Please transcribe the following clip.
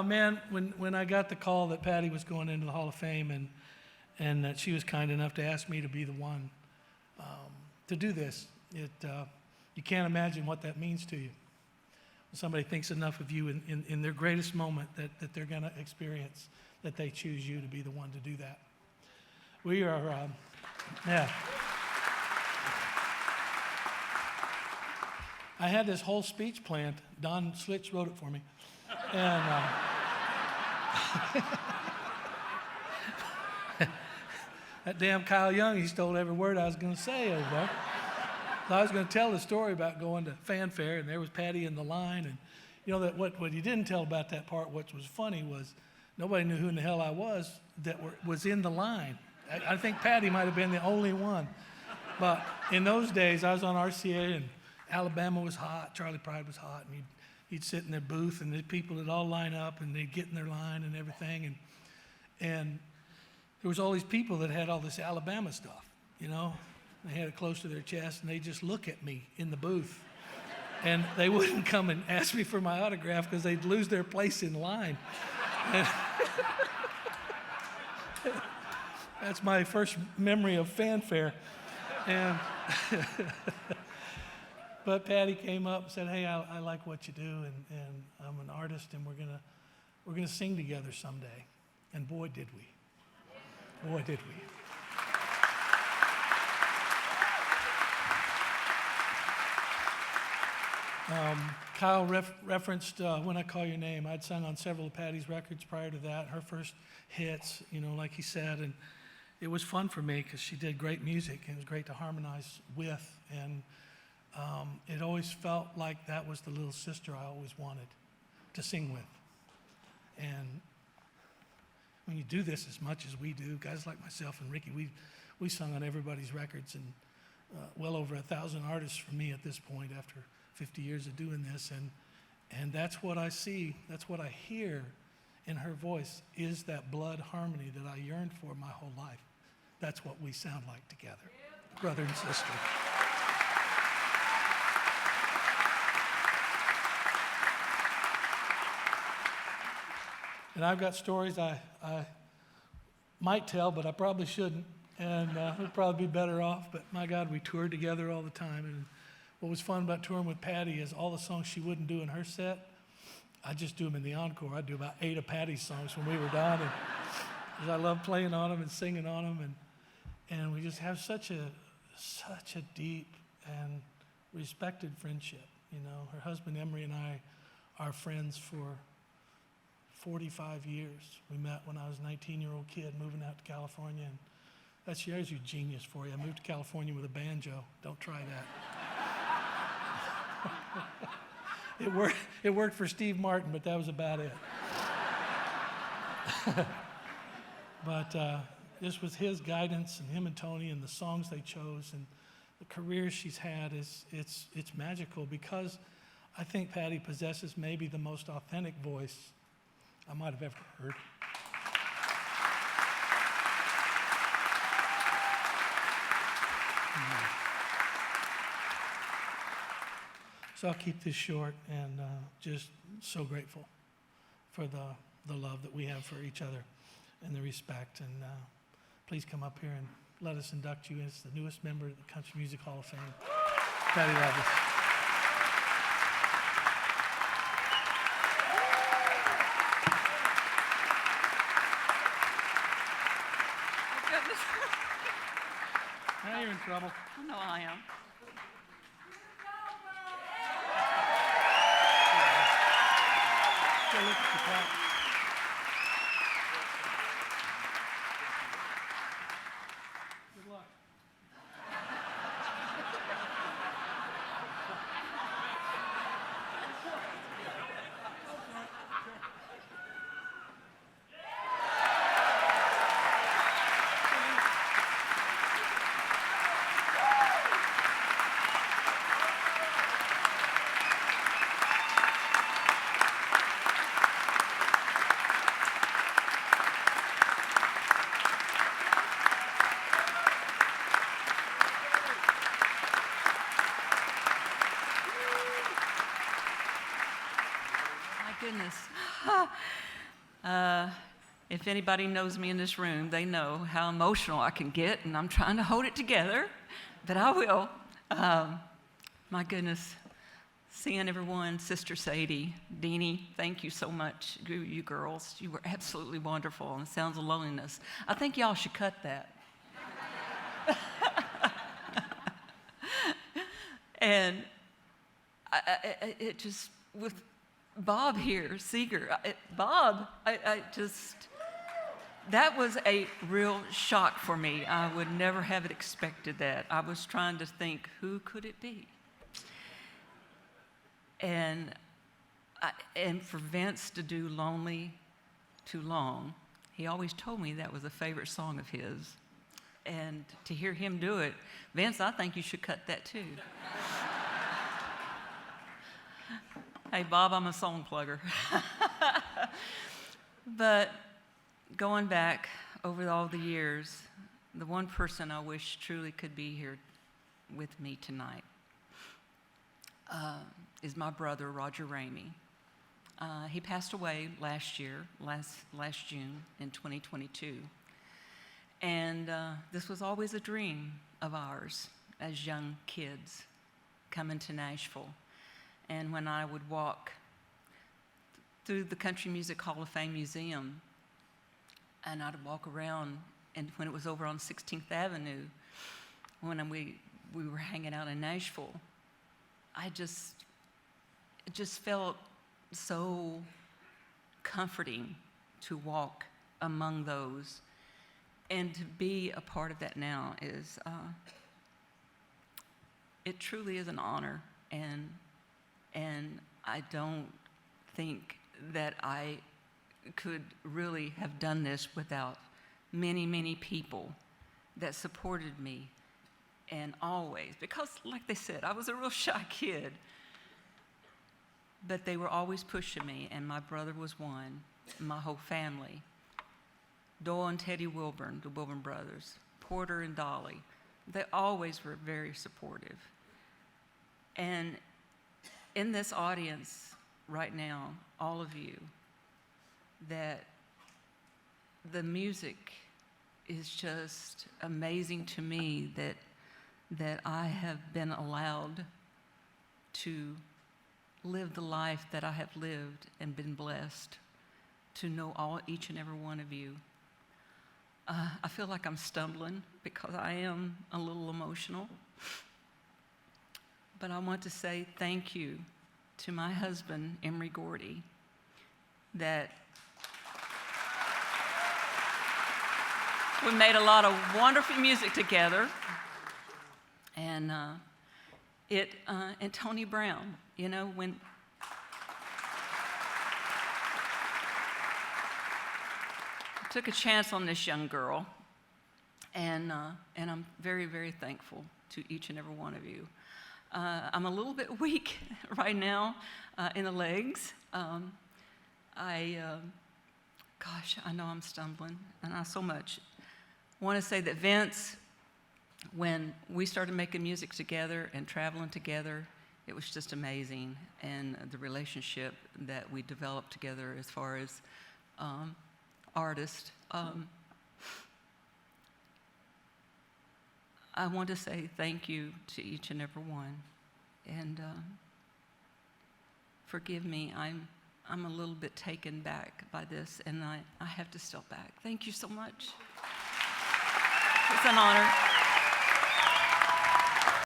man, when I got the call that Patty was going into the Hall of Fame and that she was kind enough to ask me to be the one to do this, you can't imagine what that means to you. When somebody thinks enough of you in their greatest moment that they're going to experience, that they choose you to be the one to do that. We are, yeah. I had this whole speech planned. Don Slitch wrote it for me. And that damn Kyle Young, he stole every word I was going to say over there. So I was going to tell the story about going to fanfare, and there was Patty in the line. And you know that what he didn't tell about that part, what was funny, was nobody knew who in the hell I was that was in the line. I think Patty might have been the only one. But in those days, I was on RCA, and Alabama was hot, Charlie Pride was hot, and he'd sit in their booth, and the people would all line up, and they'd get in their line and everything. And there was all these people that had all this Alabama stuff, you know. They had it close to their chest, and they'd just look at me in the booth. And they wouldn't come and ask me for my autograph because they'd lose their place in line. That's my first memory of fanfare. And but Patty came up and said, "Hey, I like what you do, and I'm an artist, and we're gonna sing together someday." And boy, did we! Boy, did we! Kyle referenced When I Call Your Name. I'd sung on several of Patty's records prior to that, her first hits, you know, like he said, and it was fun for me because she did great music, and it was great to harmonize with, and it always felt like that was the little sister I always wanted to sing with. And when you do this as much as we do, guys like myself and Ricky, we sung on everybody's records, and well over 1,000 artists for me at this point after 50 years of doing this, and that's what I see, that's what I hear in her voice, is that blood harmony that I yearned for my whole life. That's what we sound like together, brother and sister. And I've got stories I might tell, but I probably shouldn't, and we'd probably be better off, but my God, we toured together all the time, and what was fun about touring with Patty is all the songs she wouldn't do in her set, I'd just do them in the encore. I'd do about 8 of Patty's songs when we were done, and 'cause I love playing on them and singing on them, and we just have such a deep and respected friendship. You know, her husband Emery and I are friends for 45 years. We met when I was a 19-year-old kid moving out to California, and there's your genius for you. I moved to California with a banjo. Don't try that. It worked for Steve Martin, but that was about it. But this was his guidance, and him and Tony, and the songs they chose, and the career she's had it's magical, because I think Patty possesses maybe the most authentic voice I might have ever heard. So I'll keep this short, and just so grateful for the love that we have for each other and the respect. And please come up here and let us induct you as the newest member of the Country Music Hall of Fame, Patty Loveless. Now you're in trouble. I know I am. Go look at the top. Good luck. Goodness. If anybody knows me in this room, they know how emotional I can get, and I'm trying to hold it together, but I will. My goodness, seeing everyone, Sister Sadie, Deanie, thank you so much. You girls, you were absolutely wonderful, and Sounds of Loneliness. I think y'all should cut that. And it just, with Bob here, Seeger, Bob, that was a real shock for me. I would never have expected that. I was trying to think, who could it be? And for Vince to do Lonely Too Long, he always told me that was a favorite song of his. And to hear him do it, Vince, I think you should cut that too. Hey, Bob, I'm a song plugger. But going back over all the years, the one person I wish truly could be here with me tonight is my brother, Roger Ramey. He passed away last June in 2022. And this was always a dream of ours as young kids coming to Nashville. And when I would walk through the Country Music Hall of Fame Museum, and I'd walk around, and when it was over on 16th Avenue, when we were hanging out in Nashville, it just felt so comforting to walk among those. And to be a part of that now is, it truly is an honor. And I don't think that I could really have done this without many, many people that supported me. And always, because like they said, I was a real shy kid, but they were always pushing me, and my brother was one, my whole family. Doyle and Teddy Wilburn, the Wilburn brothers, Porter and Dolly, they always were very supportive. And in this audience right now, all of you, that the music is just amazing to me that I have been allowed to live the life that I have lived and been blessed to know each and every one of you. I feel like I'm stumbling because I am a little emotional. But I want to say thank you to my husband, Emery Gordy, that we made a lot of wonderful music together. And and Tony Brown, you know, when I took a chance on this young girl, and I'm very, very thankful to each and every one of you. I'm a little bit weak right now in the legs. I know I'm stumbling, and I so much want to say that Vince, when we started making music together and traveling together, it was just amazing. And the relationship that we developed together as far as artists. I want to say thank you to each and every one. And forgive me, I'm a little bit taken back by this, and I have to step back. Thank you so much. It's an honor.